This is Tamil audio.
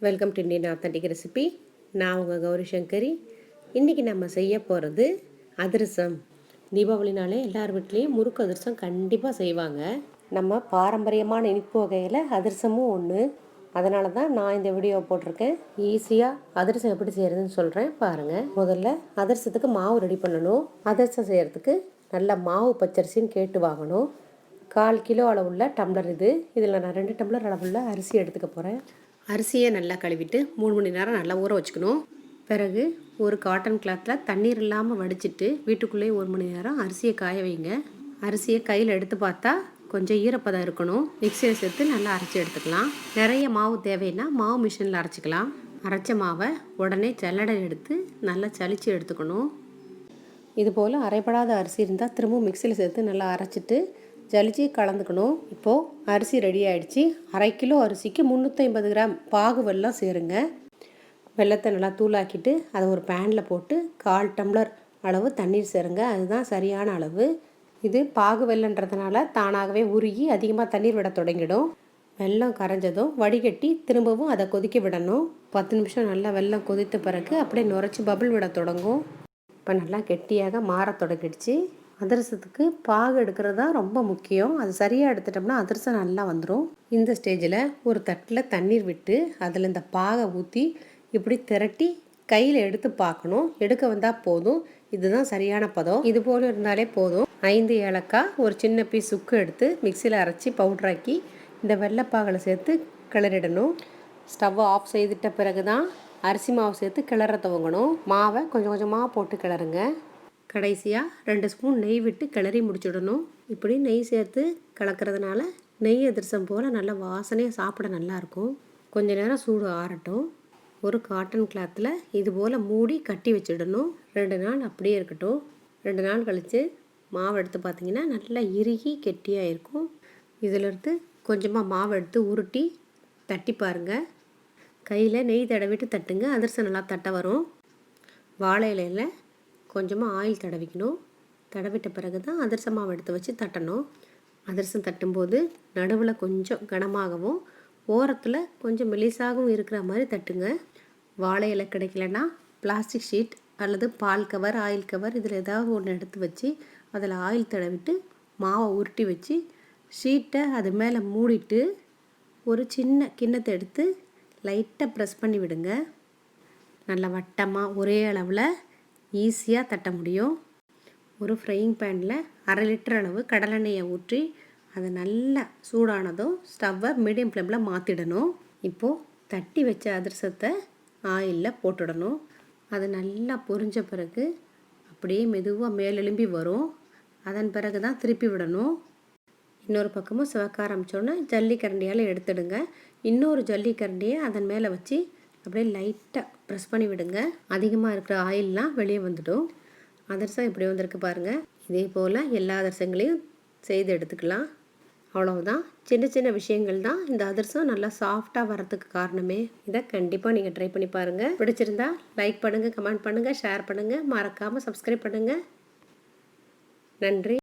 Welcome to Indian authentic recipe. நான் உங்கள் கௌரி சங்கரி. இன்றைக்கி நம்ம செய்ய போகிறது அதிரசம். தீபாவளினாலே எல்லார் வீட்லேயும் முறுக்கு அதிரசம் கண்டிப்பாக செய்வாங்க. நம்ம பாரம்பரியமான இனிப்பு வகையில் அதிரசமும் ஒன்று. அதனால தான் நான் இந்த வீடியோ போட்டிருக்கேன். ஈஸியாக அதிரசம் எப்படி செய்கிறதுன்னு சொல்கிறேன் பாருங்கள். முதல்ல அதிரசத்துக்கு மாவு ரெடி பண்ணணும். அதிரசம் செய்கிறதுக்கு நல்ல மாவு பச்சரிசின்னு கேட்டு வாங்கணும். 1/4 கிலோ அளவுள்ள டம்ளர் இது. இதில் நான் 2 டம்ளர் அளவுள்ள அரிசி எடுத்துக்க போகிறேன். அரிசியை நல்லா கழுவிட்டு 3 மணி நேரம் நல்லா ஊற வச்சுக்கணும். பிறகு ஒரு காட்டன் கிளாத்தில் தண்ணீர் இல்லாமல் வடிச்சிட்டு வீட்டுக்குள்ளேயே 1 மணி நேரம் அரிசியை காய வைங்க. அரிசியை கையில் எடுத்து பார்த்தா கொஞ்சம் ஈரப்பதம் இருக்கணும். மிக்சியில் சேர்த்து நல்லா அரைச்சி எடுத்துக்கலாம். நிறைய மாவு தேவைன்னா மாவு மிஷினில் அரைச்சிக்கலாம். அரைச்ச மாவை உடனே ஜல்லடை எடுத்து நல்லா சலித்து எடுத்துக்கணும். இதுபோல் அரைப்படாத அரிசி இருந்தால் திரும்பவும் மிக்சியில் சேர்த்து நல்லா அரைச்சிட்டு ஜலிச்சு கலந்துக்கணும். இப்போது அரிசி ரெடி ஆகிடுச்சு. 1/2 கிலோ அரிசிக்கு 350 கிராம் பாகு வெல்லம் சேருங்க. வெல்லத்தை நல்லா தூளாக்கிட்டு அதை ஒரு பேனில் போட்டு 1/4 டம்ளர் அளவு தண்ணீர் சேருங்க. அதுதான் சரியான அளவு. இது பாகு வெல்லன்றதுனால தானாகவே உருகி அதிகமாக தண்ணீர் விட தொடங்கிடும். வெல்லம் கரைஞ்சதும் வடிகட்டி திரும்பவும் அதை கொதிக்க விடணும். 10 நிமிஷம் நல்லா வெல்லம் கொதித்த பிறகு அப்படியே நுரைச்சி பபிள் விட தொடங்கும். இப்போ நல்லா கெட்டியாக மாற தொடங்கிடுச்சு. அதிரசத்துக்கு பாகு எடுக்கிறது தான் ரொம்ப முக்கியம். அது சரியாக எடுத்துட்டோம்னா அதிரசம் நல்லா வந்துடும். இந்த ஸ்டேஜில் ஒரு தட்டில் தண்ணீர் விட்டு அதில் இந்த பாகை ஊற்றி இப்படி திரட்டி கையில் எடுத்து பார்க்கணும். எடுக்க வந்தால் போதும். இதுதான் சரியான பதம். இது போல் இருந்தாலே போதும். 5 ஏலக்காய், ஒரு சின்ன பீஸ் சுக்கு எடுத்து மிக்சியில் அரைச்சி பவுட்ராக்கி இந்த வெள்ளைப்பாகில் சேர்த்து கிளறிடணும். ஸ்டவ்வை ஆஃப் செய்துட்ட பிறகு தான் அரிசி மாவு சேர்த்து கிளற துவங்கணும். மாவை கொஞ்சம் கொஞ்சமாக போட்டு கிளறுங்க. கடைசியாக 2 ஸ்பூன் நெய் விட்டு கிளறி முடிச்சுடணும். இப்படி நெய் சேர்த்து கலக்கிறதுனால நெய் அதிரசம் போல் நல்ல வாசனையாக சாப்பிட நல்லாயிருக்கும். கொஞ்ச நேரம் சூடு ஆறட்டும். ஒரு காட்டன் கிளாத்தில் இது போல் மூடி கட்டி வச்சிடணும். 2 நாள் அப்படியே இருக்கட்டும். 2 நாள் கழித்து மாவு எடுத்து பார்த்திங்கன்னா நல்லா இறுகி கெட்டியாக இருக்கும். இதிலிருந்து கொஞ்சமாக மாவு எடுத்து உருட்டி தட்டி பாருங்கள். கையில் நெய் தடவிட்டு தட்டுங்க. அதிரசம் நல்லா தட்ட வரும். வாழை இலையில் கொஞ்சமாக ஆயில் தடவிக்கணும். தடவிட்ட பிறகு தான் அதிரச மாவு எடுத்து வச்சு தட்டணும். அதிரசம் தட்டும்போது நடுவில் கொஞ்சம் கனமாகவும் ஓரத்தில் கொஞ்சம் மெலிசாகவும் இருக்கிற மாதிரி தட்டுங்க. வாழை இலை கிடைக்கலன்னா பிளாஸ்டிக் ஷீட் அல்லது பால் கவர், ஆயில் கவர் இதில் ஏதாவது ஒன்று எடுத்து வச்சு அதில் ஆயில் தடவிட்டு மாவை உருட்டி வச்சு ஷீட்டை அது மேலே மூடிட்டு ஒரு சின்ன கிண்ணத்தை எடுத்து லைட்டாக ப்ரெஸ் பண்ணி விடுங்க. நல்லா வட்டமாக ஒரே அளவில் ஈஸியாக தட்ட முடியும். ஒரு ஃப்ரையிங் பேனில் 1/2 லிட்டர் அளவு கடலெண்ணெயை ஊற்றி அதை நல்லா சூடானதும் ஸ்டவ்வை மீடியம் ஃப்ளேமில் மாற்றிடணும். இப்போது தட்டி வச்ச அதிரசத்தை ஆயிலில் போட்டுடணும். அது நல்லா பொரிஞ்ச பிறகு அப்படியே மெதுவாக மேலெலும்பி வரும். அதன் பிறகு தான் திருப்பி விடணும். இன்னொரு பக்கமும் சிவக்க ஆரம்பித்தோன்னே ஜல்லிக்கரண்டியால் எடுத்துடுங்க. இன்னொரு ஜல்லிக்கரண்டியை அதன் மேலே வச்சு அப்படியே லைட்டாக ப்ரெஸ் பண்ணி விடுங்க. அதிகமாக இருக்கிற ஆயிலெலாம் வெளியே வந்துடும். அதிரசம் இப்படி வந்திருக்கு பாருங்கள். இதே போல் எல்லா அதிரசங்களையும் செய்து எடுத்துக்கலாம். அவ்வளவுதான். சின்ன சின்ன விஷயங்கள் தான் இந்த அதிரசம் நல்லா சாஃப்டாக வரத்துக்கு காரணமே. இதை கண்டிப்பாக நீங்கள் ட்ரை பண்ணி பாருங்கள். பிடிச்சிருந்தா லைக் பண்ணுங்கள், கமெண்ட் பண்ணுங்கள், ஷேர் பண்ணுங்கள். மறக்காமல் சப்ஸ்கிரைப் பண்ணுங்கள். நன்றி.